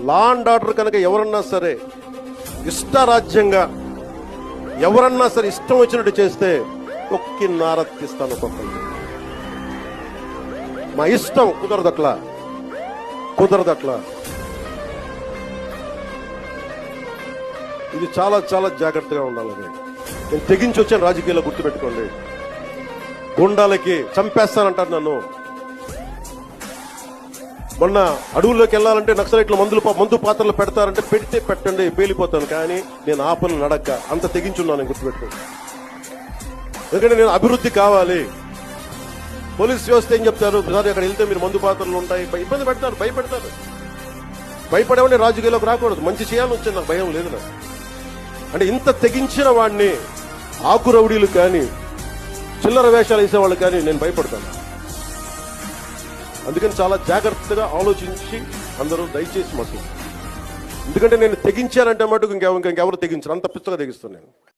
Law and order కనుక ఎవరన్నా సరే ఇష్టరాజ్యంగా ఎవరన్నా సరే ఇష్టం వచ్చినట్టు చేస్తే ఒక్కి నారత్తిస్తాను. ఒక్కొక్కరు మా ఇష్టం కుదరదట్లా. ఇది చాలా చాలా జాగ్రత్తగా ఉండాలని నేను తెగించి వచ్చాను రాజకీయాల్లో, గుర్తుపెట్టుకోండి. గుండాలకి చంపేస్తానంటారు నన్ను. మొన్న అడవుల్లోకి వెళ్ళాలంటే నక్సలైట్లు మందు పాత్రలు పెడతారంటే పెడితే పెట్టండి, పేలిపోతాను. కానీ నేను ఆ పనులు నడక్క అంత తెగించున్నాను, గుర్తుపెట్టుకోండి. ఎందుకంటే నేను అభివృద్ధి కావాలి. పోలీస్ వ్యవస్థ ఏం చెప్తారు, అక్కడ వెళ్తే మీరు మందు పాత్రలు ఉంటాయి, ఇబ్బంది పెడతారు, భయపెడతారు. భయపడేవాడిని రాజకీయాల్లోకి రాకూడదు. మంచి చేయాలని వచ్చింది, నాకు భయం లేదు. నాకు అంటే ఇంత తెగించిన వాడిని ఆకు రౌడీలు కానీ చిల్లర వేషాలు వేసేవాళ్ళు కానీ నేను భయపడతాను. అందుకని చాలా జాగ్రత్తగా ఆలోచించి అందరూ దయచేసి మాకు, ఎందుకంటే నేను తెగించానంటే మటుకు ఇంకెవరు తెగించారు, అంత పిచ్చగా తెగిస్తాను నేను.